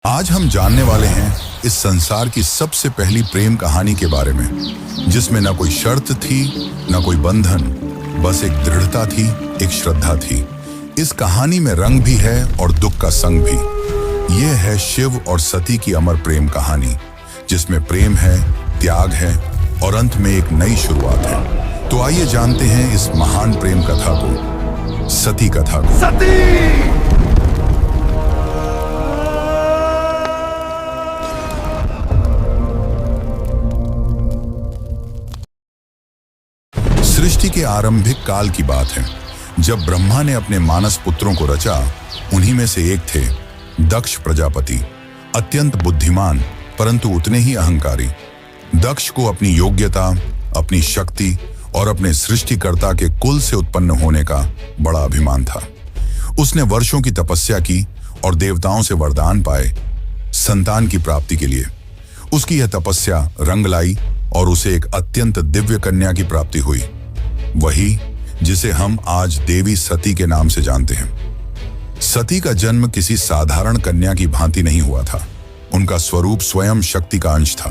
आज हम जानने वाले हैं इस संसार की सबसे पहली प्रेम कहानी के बारे में, जिसमें न कोई शर्त थी, न कोई बंधन, बस एक दृढ़ता थी, एक श्रद्धा थी। इस कहानी में रंग भी है और दुख का संग भी। यह है शिव और सती की अमर प्रेम कहानी, जिसमें प्रेम है, त्याग है और अंत में एक नई शुरुआत है। तो आइए जानते हैं इस महान प्रेम कथा को, सती कथा को। सती! सृष्टि के आरंभिक काल की बात है, जब ब्रह्मा ने अपने मानस पुत्रों को रचा। उन्हीं में से एक थे दक्ष प्रजापति, अत्यंत बुद्धिमान परंतु उतने ही अहंकारी। दक्ष को अपनी योग्यता, अपनी शक्ति और अपने सृष्टिकर्ता के कुल से उत्पन्न होने का बड़ा अभिमान था। उसने वर्षों की तपस्या की और देवताओं से वरदान पाए संतान की प्राप्ति के लिए। उसकी यह तपस्या रंग लाई और उसे एक अत्यंत दिव्य कन्या की प्राप्ति हुई, वही जिसे हम आज देवी सती के नाम से जानते हैं। सती का जन्म किसी साधारण कन्या की भांति नहीं हुआ था। उनका स्वरूप स्वयं शक्ति का अंश था।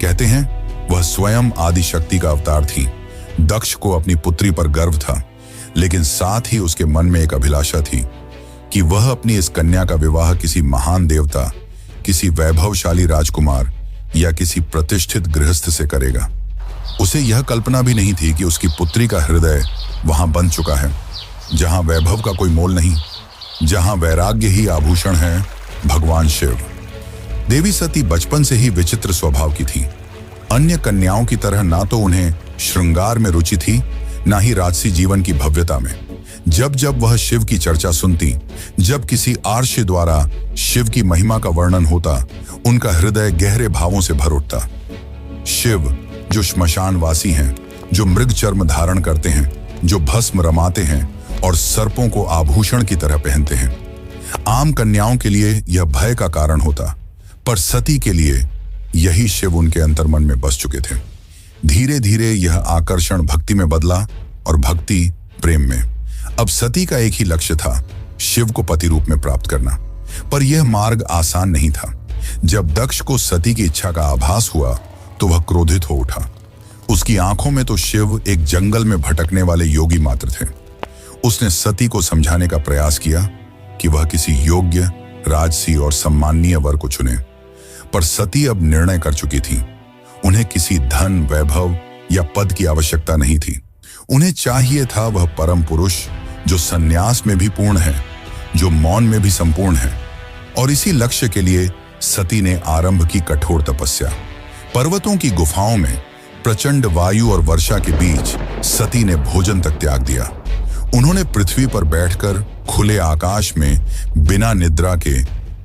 कहते हैं वह स्वयं आदि शक्ति का अवतार थी। दक्ष को अपनी पुत्री पर गर्व था, लेकिन साथ ही उसके मन में एक अभिलाषा थी कि वह अपनी इस कन्या का विवाह किसी महान देवता, किसी वैभवशाली राजकुमार या किसी प्रतिष्ठित गृहस्थ से करेगा। उसे यह कल्पना भी नहीं थी कि उसकी पुत्री का हृदय वहां बन चुका है, जहां वैभव का कोई मोल नहीं, जहां वैराग्य ही आभूषण है, भगवान शिव। देवी सती बचपन से ही विचित्र स्वभाव की थी। अन्य कन्याओं की तरह ना तो उन्हें श्रृंगार में रुचि थी, ना ही राजसी जीवन की भव्यता में। जब जब वह शिव की चर्चा सुनती, जब किसी आर्षि द्वारा शिव की महिमा का वर्णन होता, उनका हृदय गहरे भावों से भर उठता। शिव जो श्मशानवासी हैं, जो मृग चर्म धारण करते हैं, जो भस्म रमाते हैं और सर्पों को आभूषण की तरह पहनते हैं। आम कन्याओं के लिए यह भय का कारण होता, पर सती के लिए यही शिव उनके अंतर्मन में बस चुके थे। धीरे धीरे यह आकर्षण भक्ति में बदला और भक्ति प्रेम में। अब सती का एक ही लक्ष्य था, शिव को पति रूप में प्राप्त करना। पर यह मार्ग आसान नहीं था। जब दक्ष को सती की इच्छा का आभास हुआ तो वह क्रोधित हो उठा। उसकी आंखों में तो शिव एक जंगल में भटकने वाले योगी मात्र थे। उसने सती को समझाने का प्रयास किया कि वह किसी योग्य, राजसी और सम्माननीय वर को चुने, पर सती अब निर्णय कर चुकी थी। उन्हें किसी धन, वैभव या पद की आवश्यकता नहीं थी। उन्हें चाहिए था वह परम पुरुष जो संन्यास में भी पूर्ण है, जो मौन में भी संपूर्ण है। और इसी लक्ष्य के लिए सती ने आरंभ की कठोर तपस्या। पर्वतों की गुफाओं में प्रचंड वायु और वर्षा के बीच सती ने भोजन तक त्याग दिया। उन्होंने पृथ्वी पर बैठकर खुले आकाश में बिना निद्रा के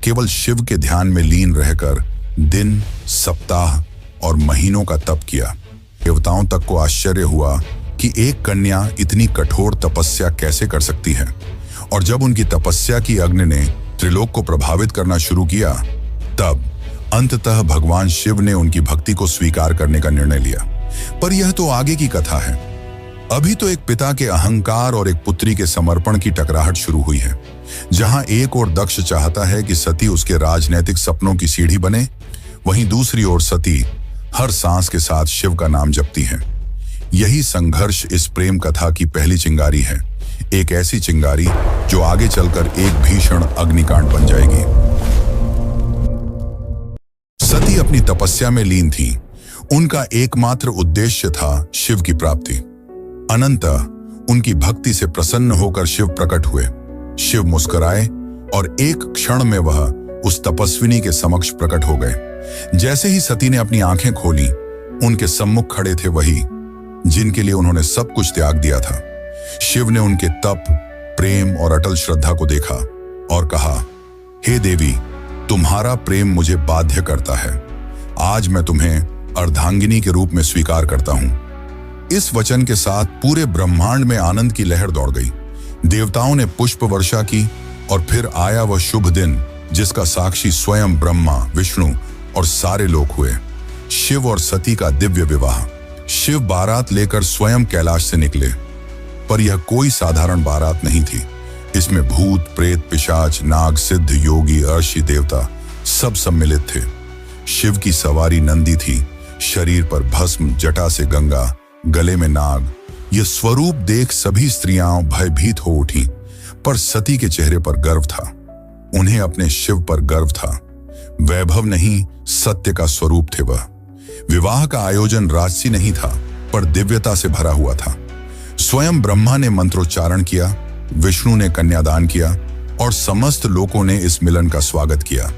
केवल शिव के ध्यान में लीन रहकर दिन, सप्ताह और महीनों का तप किया। देवताओं तक को आश्चर्य हुआ कि एक कन्या इतनी कठोर तपस्या कैसे कर सकती है। और जब उनकी तपस्या की अग्नि ने त्रिलोक को प्रभावित करना शुरू किया, तब अंततः भगवान शिव ने उनकी भक्ति को स्वीकार करने का निर्णय लिया। पर यह तो आगे की कथा है। अभी तो एक पिता के अहंकार और एक पुत्री के समर्पण की टकराहट शुरू हुई है। जहां एक ओर दक्ष चाहता है कि सती उसके राजनैतिक सपनों की सीढ़ी बने, वहीं दूसरी ओर सती हर सांस के साथ शिव का नाम जपती है। यही संघर्ष इस प्रेम कथा की पहली चिंगारी है, एक ऐसी चिंगारी जो आगे चलकर एक भीषण अग्निकांड बन जाएगी। सती अपनी तपस्या में लीन थी। उनका एकमात्र उद्देश्य था शिव की प्राप्ति। अनंतः उनकी भक्ति से प्रसन्न होकर शिव प्रकट हुए। शिव मुस्कुराए और एक क्षण में वह उस तपस्विनी के समक्ष प्रकट हो गए। जैसे ही सती ने अपनी आंखें खोली, उनके सम्मुख खड़े थे वही जिनके लिए उन्होंने सब कुछ त्याग दिया था। शिव ने उनके तप, प्रेम और अटल श्रद्धा को देखा और कहा, हे देवी, तुम्हारा प्रेम मुझे बाध्य करता है। आज मैं तुम्हें अर्धांगिनी के रूप में स्वीकार करता हूं। इस वचन के साथ पूरे ब्रह्मांड में आनंद की लहर दौड़ गई। देवताओं ने पुष्प वर्षा की और फिर आया वह शुभ दिन जिसका साक्षी स्वयं ब्रह्मा, विष्णु और सारे लोग हुए। शिव और सती का दिव्य विवाह। शिव बारात लेकर स्वयं कैलाश से निकले, पर यह कोई साधारण बारात नहीं थी। इसमें भूत, प्रेत, पिशाच, नाग, सिद्ध, योगी, अर्षि, देवता सब सम्मिलित थे। शिव की सवारी नंदी थी, शरीर पर भस्म, जटा से गंगा, गले में नाग। यह स्वरूप देख सभी स्त्रियां भयभीत हो उठी, पर सती के चेहरे पर गर्व था। उन्हें अपने शिव पर गर्व था। वैभव नहीं, सत्य का स्वरूप थे वह। विवाह का आयोजन राजसी नहीं था, पर दिव्यता से भरा हुआ था। स्वयं ब्रह्मा ने मंत्रोच्चारण किया, विष्णु ने कन्यादान किया और समस्त लोगों ने इस मिलन का स्वागत किया।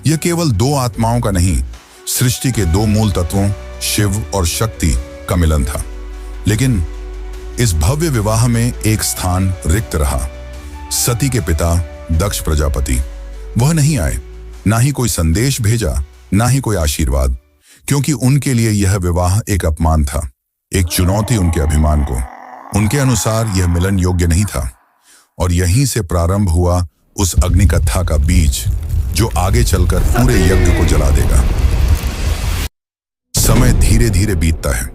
यह केवल दो आत्माओं का नहीं, सृष्टि के दो मूल तत्वों शिव और शक्ति का मिलन था। लेकिन इस भव्य विवाह में एक स्थान रिक्त रहा। सती के पिता दक्ष प्रजापति, वह नहीं आए, ना ही कोई संदेश भेजा, ना ही कोई आशीर्वाद, क्योंकि उनके लिए यह विवाह एक अपमान था, एक चुनौती उनके अभिमान को। उनके अनुसार यह मिलन योग्य नहीं था। और यहीं से प्रारंभ हुआ उस अग्निकथा का बीज, जो आगे चलकर पूरे यज्ञ को जला देगा। समय धीरे धीरे बीतता है।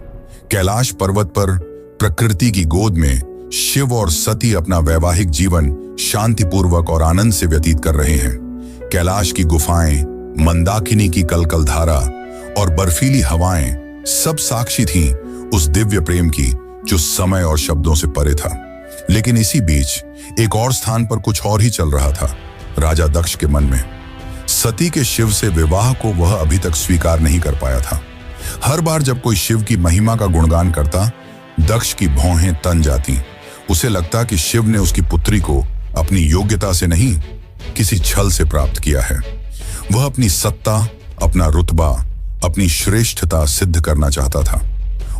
कैलाश पर्वत पर प्रकृति की गोद में शिव और सती अपना वैवाहिक जीवन शांतिपूर्वक और आनंद से व्यतीत कर रहे हैं। कैलाश की गुफाएं, मंदाकिनी की कलकल धारा और बर्फीली हवाएं सब साक्षी थीं उस दिव्य प्रेम की, जो समय और शब्दों से परे था। लेकिन इसी बीच एक और स्थान पर कुछ और ही चल रहा था, राजा दक्ष के मन में। सती के शिव से विवाह को वह अभी तक स्वीकार नहीं कर पाया था। हर बार जब कोई शिव की महिमा का गुणगान करता, दक्ष की भौहें तन जाती। उसे लगता कि शिव ने उसकी पुत्री को अपनी योग्यता से नहीं, किसी छल से प्राप्त किया है। वह अपनी सत्ता, अपना रुतबा, अपनी श्रेष्ठता सिद्ध करना चाहता था,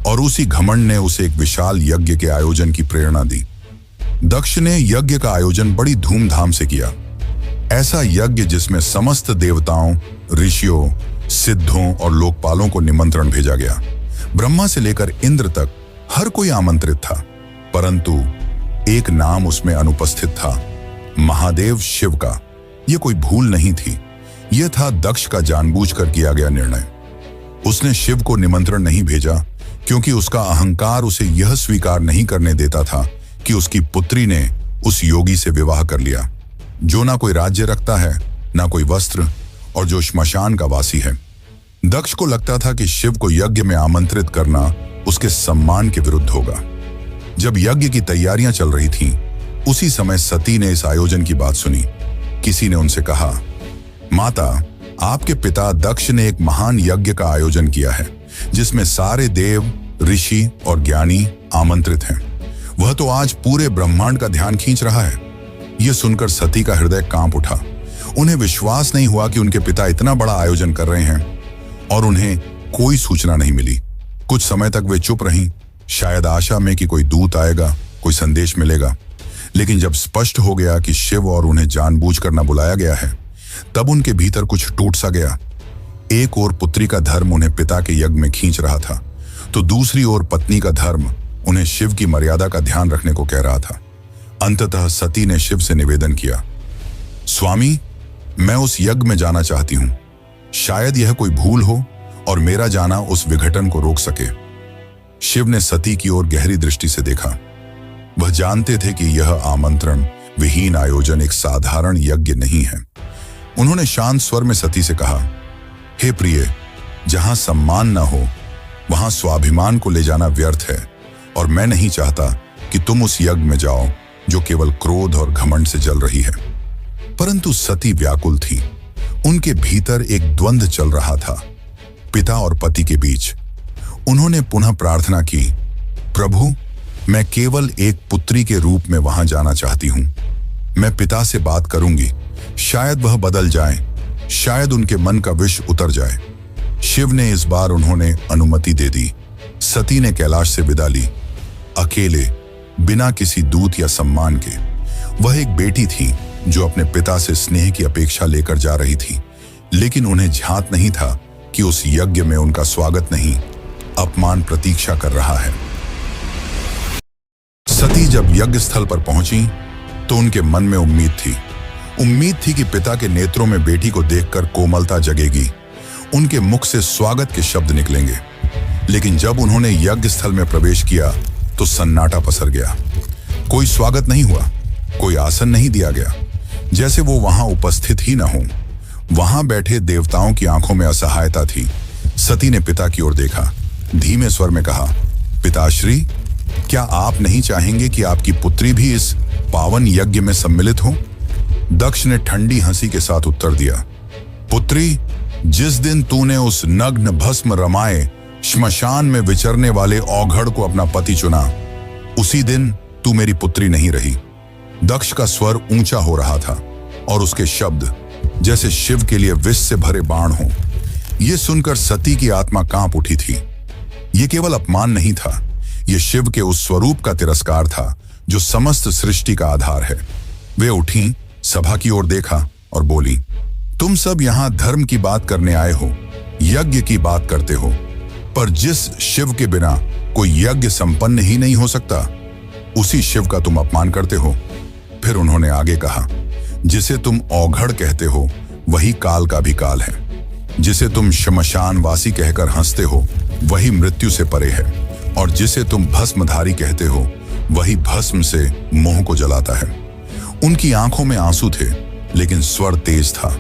और उसी घमंड ने उसे एक विशाल यज्ञ के आयोजन की प्रेरणा दी। दक्ष ने यज्ञ का आयोजन बड़ी धूमधाम से किया। ऐसा यज्ञ जिसमें समस्त देवताओं, ऋषियों, सिद्धों और लोकपालों को निमंत्रण भेजा गया। ब्रह्मा से लेकर इंद्र तक हर कोई आमंत्रित था, परंतु एक नाम उसमें अनुपस्थित था, महादेव शिव का। यह कोई भूल नहीं थी, यह था दक्ष का जानबूझकर किया गया निर्णय। उसने शिव को निमंत्रण नहीं भेजा, क्योंकि उसका अहंकार उसे यह स्वीकार नहीं करने देता था कि उसकी पुत्री ने उस योगी से विवाह कर लिया, जो ना कोई राज्य रखता है, ना कोई वस्त्र, और जो श्मशान का वासी है। दक्ष को लगता था कि शिव को यज्ञ में आमंत्रित करना उसके सम्मान के विरुद्ध होगा। जब यज्ञ की तैयारियां चल रही थीं, उसी समय सती ने इस आयोजन की बात सुनी। किसी ने उनसे कहा, माता, आपके पिता दक्ष ने एक महान यज्ञ का आयोजन किया है, जिसमें सारे देव, ऋषि और ज्ञानी आमंत्रित हैं। वह तो आज पूरे ब्रह्मांड का ध्यान खींच रहा है। यह सुनकर सती का हृदय कांप उठा। उन्हें विश्वास नहीं हुआ कि उनके पिता इतना बड़ा आयोजन कर रहे हैं और उन्हें कोई सूचना नहीं मिली। कुछ समय तक वे चुप रहीं, शायद आशा में कि कोई दूत आएगा, कोई संदेश मिलेगा। लेकिन जब स्पष्ट हो गया कि शिव और उन्हें जानबूझकर न बुलाया गया है, तब उनके भीतर कुछ टूट सा गया। एक ओर पुत्री का धर्म उन्हें पिता के यज्ञ में खींच रहा था, तो दूसरी ओर पत्नी का धर्म उन्हें शिव की मर्यादा का ध्यान रखने को कह रहा था। अंततः सती ने शिव से निवेदन किया, स्वामी, मैं उस यज्ञ में जाना चाहती हूं। शायद यह कोई भूल हो और मेरा जाना उस विघटन को रोक सके। शिव ने सती की ओर गहरी दृष्टि से देखा। वह जानते थे कि यह आमंत्रण विहीन आयोजन एक साधारण यज्ञ नहीं है। उन्होंने शांत स्वर में सती से कहा, हे प्रिय, जहां सम्मान न हो वहां स्वाभिमान को ले जाना व्यर्थ है, और मैं नहीं चाहता कि तुम उस यज्ञ में जाओ जो केवल क्रोध और घमंड से जल रही है। परंतु सती व्याकुल थी। उनके भीतर एक द्वंद्व चल रहा था, पिता और पति के बीच। उन्होंने पुनः प्रार्थना की, प्रभु, मैं केवल एक पुत्री के रूप में वहां जाना चाहती हूं। मैं पिता से बात करूंगी, शायद वह बदल जाए, शायद उनके मन का विष उतर जाए। शिव ने इस बार उन्होंने अनुमति दे दी। सती ने कैलाश से विदा ली, अकेले, बिना किसी दूत या सम्मान के। वह एक बेटी थी जो अपने पिता से स्नेह की अपेक्षा लेकर जा रही थी, लेकिन उन्हें झांत नहीं था कि उस यज्ञ में उनका स्वागत नहीं, अपमान प्रतीक्षा कर रहा है। सती जब यज्ञ स्थल पर पहुंची तो उनके मन में उम्मीद थी कि पिता के नेत्रों में बेटी को देखकर कोमलता जगेगी, उनके मुख से स्वागत के शब्द निकलेंगे। लेकिन जब उन्होंने यज्ञ स्थल में प्रवेश किया तो सन्नाटा पसर गया। कोई स्वागत नहीं हुआ, कोई आसन नहीं दिया गया, जैसे वो वहां उपस्थित ही न हो। वहां बैठे देवताओं की आंखों में असहायता थी। सती ने पिता की ओर देखा, धीमे स्वर में कहा, पिताश्री, क्या आप नहीं चाहेंगे कि आपकी पुत्री भी इस पावन यज्ञ में सम्मिलित हो? दक्ष ने ठंडी हंसी के साथ उत्तर दिया, पुत्री, जिस दिन तूने उस नग्न भस्म रमाए श्मशान में विचरने वाले औघड़ को अपना पति चुना, उसी दिन तू मेरी पुत्री नहीं रही। दक्ष का स्वर ऊंचा हो रहा था और उसके शब्द जैसे शिव के लिए विष से भरे बाण हो। यह सुनकर सती की आत्मा कांप उठी थी। यह केवल अपमान नहीं था, यह शिव के उस स्वरूप का तिरस्कार था जो समस्त सृष्टि का आधार है। वे उठी, सभा की ओर देखा और बोली, तुम सब यहां धर्म की बात करने आए हो, यज्ञ की बात करते हो, पर जिस शिव के बिना कोई यज्ञ संपन्न ही नहीं हो सकता, उसी शिव का तुम अपमान करते हो। फिर उन्होंने आगे कहा, जिसे तुम औघड़ कहते हो वही काल का भी काल है। जिसे तुम श्मशानवासी कहकर हंसते हो वही मृत्यु से परे है, और जिसे तुम भस्मधारी कहते हो वही भस्म से मोह को जलाता है। उनकी आंखों में आंसू थे, लेकिन स्वर तेज था,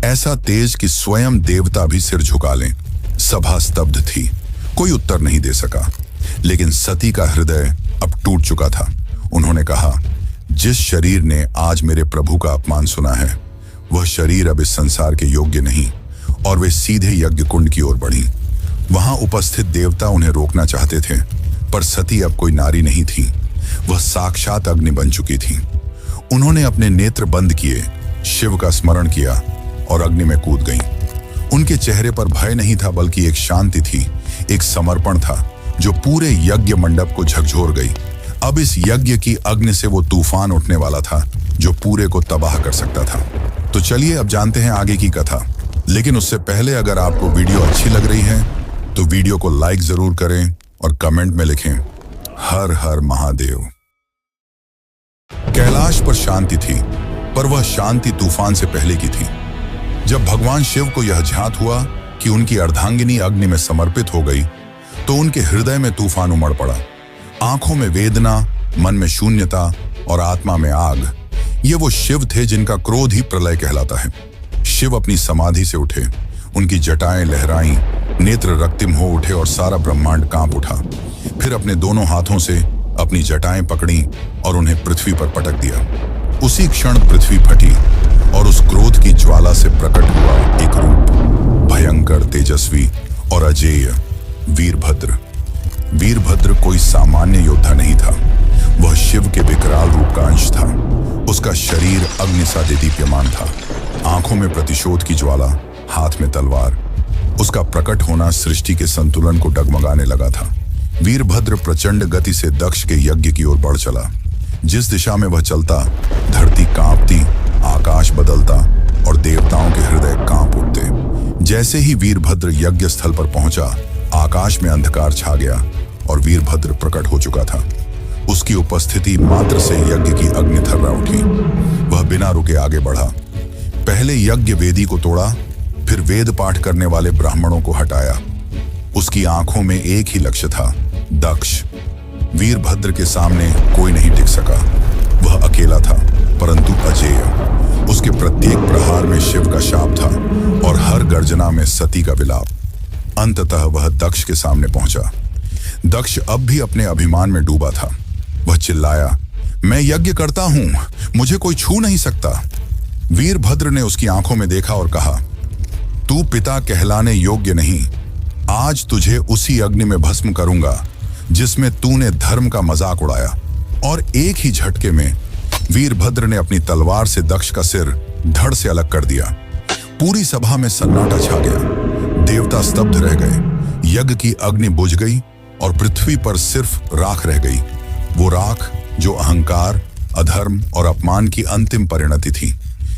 ऐसा तेज कि स्वयं देवता भी सिर झुका लें। सभा स्तब्ध थी, कोई उत्तर नहीं दे सका, लेकिन सती का हृदय अब टूट चुका था। उन्होंने कहा, जिस शरीर ने आज मेरे प्रभु का अपमान सुना है, वह शरीर अब इस संसार के योग्य नहीं। और वे सीधे यज्ञ कुंड की ओर बढ़ी। वहां उपस्थित देवता उन्हें रोकना चाहते थे, पर सती अब कोई नारी नहीं थी, वह साक्षात अग्नि बन चुकी थी। उन्होंने अपने नेत्र बंद किए, शिव का स्मरण किया और अग्नि में कूद गईं। उनके चेहरे पर भय नहीं था, बल्कि एक शांति थी, एक समर्पण था जो पूरे यज्ञ मंडप को झकझोर गई। अब इस यज्ञ की अग्नि से वो तूफान उठने वाला था जो पूरे को तबाह कर सकता था। तो चलिए अब जानते हैं आगे की कथा। लेकिन उससे पहले अगर आपको वीडियो अच्छी लग रही है तो वीडियो को लाइक जरूर करें और कमेंट में लिखें, हर हर महादेव। कैलाश पर शांति थी, पर वह शांति तूफान से पहले की थी। जब भगवान शिव को यह ज्ञात हुआ कि उनकी अर्धांगिनी अग्नि में समर्पित हो गई, तो उनके हृदय में तूफान उमड़ पड़ा। आंखों में वेदना, मन में शून्यता और आत्मा में आग। ये वो शिव थे जिनका क्रोध ही प्रलय कहलाता है। शिव अपनी समाधि से उठे, उनकी जटाएं लहराईं, नेत्र रक्तिम हो उठे और सारा ब्रह्मांड कांप उठा। फिर अपने दोनों हाथों से अपनी जटाएं पकड़ी और उन्हें पृथ्वी पर पटक दिया। उसी क्षण पृथ्वी फटी और उस क्रोध की ज्वाला से प्रकट हुआ एक रूप, भयंकर, तेजस्वी और अजेय, वीरभद्र। वीरभद्र कोई सामान्य योद्धा नहीं था, वह शिव के विकराल रूप का अंश था। उसका शरीर अग्नि सा दीप्यमान था, आंखों में प्रतिशोध की ज्वाला, हाथ में तलवार। उसका प्रकट होना सृष्टि के संतुलन को डगमगाने लगा था। वीरभद्र प्रचंड गति से दक्ष के यज्ञ की ओर बढ़ चला। जिस दिशा में वह चलता, धरती कांपती, आकाश बदलता और देवताओं के हृदय कांप उठते। जैसे ही वीरभद्र यज्ञ स्थल पर पहुंचा, आकाश में अंधकार छा गया और वीरभद्र प्रकट हो चुका था। उसकी उपस्थिति मात्र से यज्ञ की अग्नि थर्रा उठी। वह बिना रुके आगे बढ़ा। पहले यज्ञ वेदी को तोड़ा, फिर वेद पाठ करने वाले ब्राह्मणों को हटाया। उसकी आंखों में एक ही लक्ष्य था, दक्ष। वीरभद्र के सामने कोई नहीं टिक सका। वह अकेला था, परंतु अजेय। उसके प्रत्येक प्रहार में शिव का शाप था और हर गर्जना में सती का विलाप। अंततः वह दक्ष के सामने पहुंचा। दक्ष अब भी अपने अभिमान में डूबा था। वह चिल्लाया, मैं यज्ञ करता हूं, मुझे कोई छू नहीं सकता। वीरभद्र ने उसकी आंखों में देखा और कहा, तू पिता कहलाने योग्य नहीं। आज तुझे उसी अग्नि में भस्म करूंगा जिसमें तूने धर्म का मजाक उड़ाया। और एक ही झटके में वीरभद्र ने अपनी तलवार से दक्ष का सिर धड़ से अलग कर दिया। पूरी सभा में सन्नाटा छा गया। देवता स्तब्ध रह गए। यज्ञ की अग्नि बुझ गई और पृथ्वी पर सिर्फ राख रह गई। वो राख जो अहंकार, अधर्म और अपमान की अंतिम परिणति थी।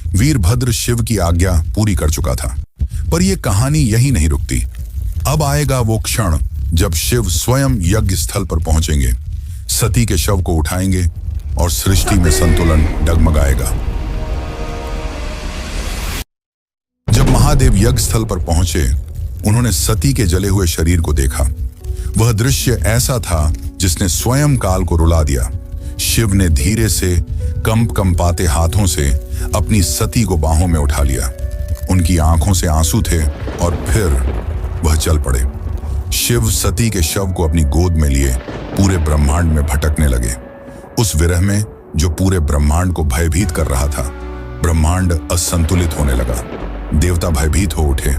वीरभद्र शिव की आज्ञा पूरी कर चुका था, पर यह कहानी यही नहीं रुकती। अब आएगा वो क्षण जब शिव स्वयं यज्ञ स्थल पर पहुंचेंगे, सती के शव को उठाएंगे और सृष्टि में संतुलन डगमगाएगा। जब महादेव यज्ञ स्थल पर पहुंचे, उन्होंने सती के जले हुए शरीर को देखा। वह दृश्य ऐसा था जिसने स्वयं काल को रुला दिया। शिव ने धीरे से कंपाते हाथों से अपनी सती को बाहों में उठा लिया। उनकी आंखों से आंसू थे और फिर वह चल पड़े। शिव सती के शव को अपनी गोद में लिए पूरे ब्रह्मांड में भटकने लगे। उस विरह में जो पूरे ब्रह्मांड को भयभीत कर रहा था, ब्रह्मांड असंतुलित होने लगा। देवता भयभीत हो उठे।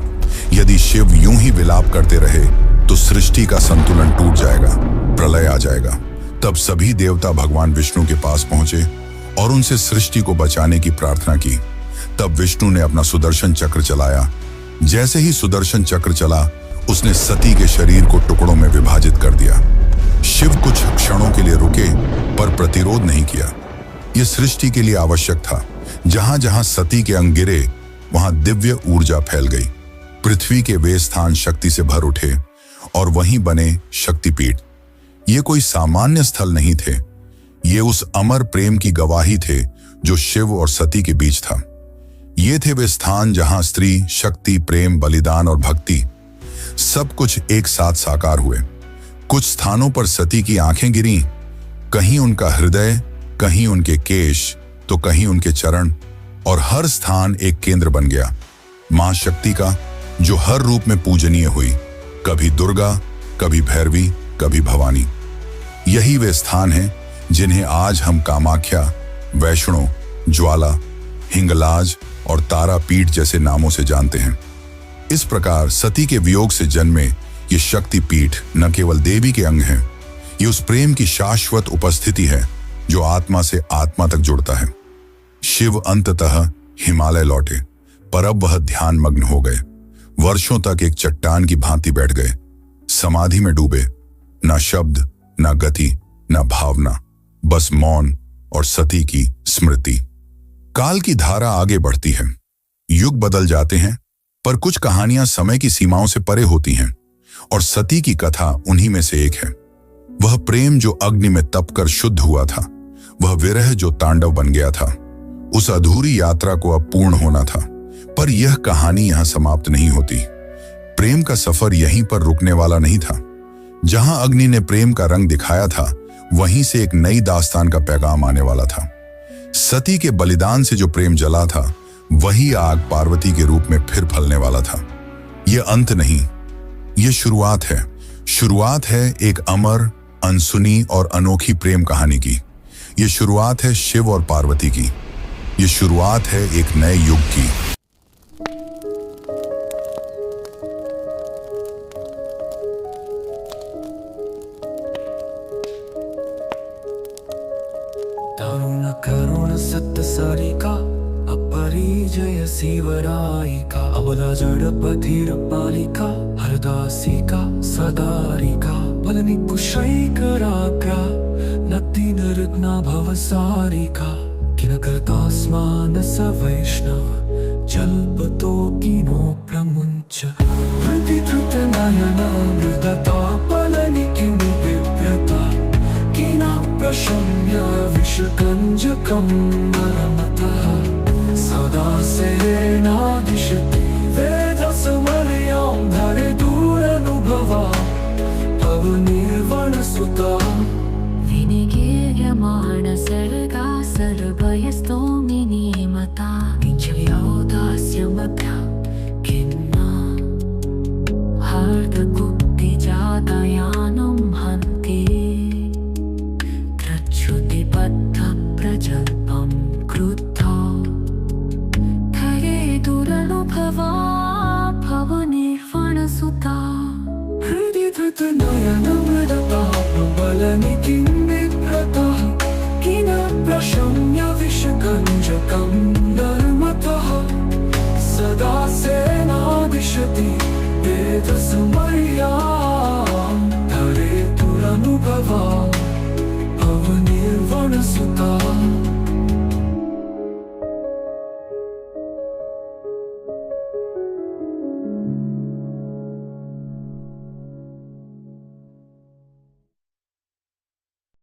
यदि शिव यूं ही विलाप करते रहे तो सृष्टि का संतुलन टूट जाएगा, प्रलय आ जाएगा। तब सभी देवता भगवान विष्णु के पास पहुंचे और उनसे सृष्टि को बचाने की प्रार्थना की। तब विष्णु ने अपना सुदर्शन चक्र चलाया। जैसे ही सुदर्शन चक्र चला, उसने सती के शरीर को टुकड़ों में विभाजित कर दिया। शिव कुछ क्षणों के लिए रुके पर प्रतिरोध नहीं किया। यह सृष्टि के लिए आवश्यक था। जहां जहां सती के अंग गिरे वहां दिव्य ऊर्जा फैल गई। पृथ्वी के वे स्थान शक्ति से भर उठे और वहीं बने शक्तिपीठ। ये कोई सामान्य स्थल नहीं थे, ये उस अमर प्रेम की गवाही थे जो शिव और सती के बीच था। ये थे वे स्थान जहां स्त्री, शक्ति, प्रेम, बलिदान और भक्ति सब कुछ एक साथ साकार हुए। कुछ स्थानों पर सती की आंखें गिरीं, कहीं उनका हृदय, कहीं उनके केश, तो कहीं उनके चरण, और हर स्थान एक केंद्र बन गया मां शक्ति का, जो हर रूप में पूजनीय हुई। कभी दुर्गा, कभी भैरवी, कभी भवानी। यही वे स्थान हैं जिन्हें आज हम कामाख्या, वैष्णो, ज्वाला, हिंगलाज और तारापीठ जैसे नामों से जानते हैं। इस प्रकार सती के वियोग से जन्मे ये शक्तिपीठ न केवल देवी के अंग हैं, ये उस प्रेम की शाश्वत उपस्थिति है जो आत्मा से आत्मा तक जुड़ता है। शिव अंततः हिमालय लौटे, पर अब वह ध्यान मग्न हो गए। वर्षों तक एक चट्टान की भांति बैठ गए, समाधि में डूबे। ना शब्द, ना गति, ना भावना, बस मौन और सती की स्मृति। काल की धारा आगे बढ़ती है, युग बदल जाते हैं, पर कुछ कहानियां समय की सीमाओं से परे होती हैं, और सती की कथा उन्हीं में से एक है। वह प्रेम जो अग्नि में तपकर शुद्ध हुआ था, वह विरह जो तांडव बन गया था। उस अधूरी यात्रा को अब पूर्ण होना था, पर यह कहानी यहां समाप्त नहीं होती। प्रेम का सफर यहीं पर रुकने वाला नहीं था। जहां अग्नि ने प्रेम का रंग दिखाया था, वहीं से एक नई दास्तान का पैगाम आने वाला था। सती के बलिदान से जो प्रेम जला था, वही आग पार्वती के रूप में फिर फलने वाला था। यह अंत नहीं, यह शुरुआत है। शुरुआत है एक अमर, अनसुनी और अनोखी प्रेम कहानी की। यह शुरुआत है शिव और पार्वती की। यह शुरुआत है एक नए युग की। दारुण करुण सत्य सारिका अपरिजय शिवरायिका अबला जडपथिर पालिका हरदासिका सदारिका बलनि कुशैकराग्रा नक्तिन रत्ना भवसारिका किनकर्तास्मान स वैष्णव जल्पतो किनो प्रमुञ्च प्रतिधृतनयना मृदता बलनि किमु बिभ्रता किना प्रशम्य विषकञ्जकं नरमतः सदा सेनादिशति वेदसमर्यां धरे दूरनुभवा पवनिर्वणसुता विनिगीर्यमाण सर्गा सर्वयस्तोमिनी मता किञ्चयोदास्यमभ्या खिन्ना हार्दकुक्तिजातयानं हन्ति त्रच्छ्रुतिबद्धप्रजल्पं क्रुद्धा धरे दुरनुभवा भवनिर्वणसुता हृदि धृतनयनमृदता बलनि किं बिभ्रतः किन प्रशम्य विषकञ्जकं नर्मतः सदा सेनादिशति वेदसमर्या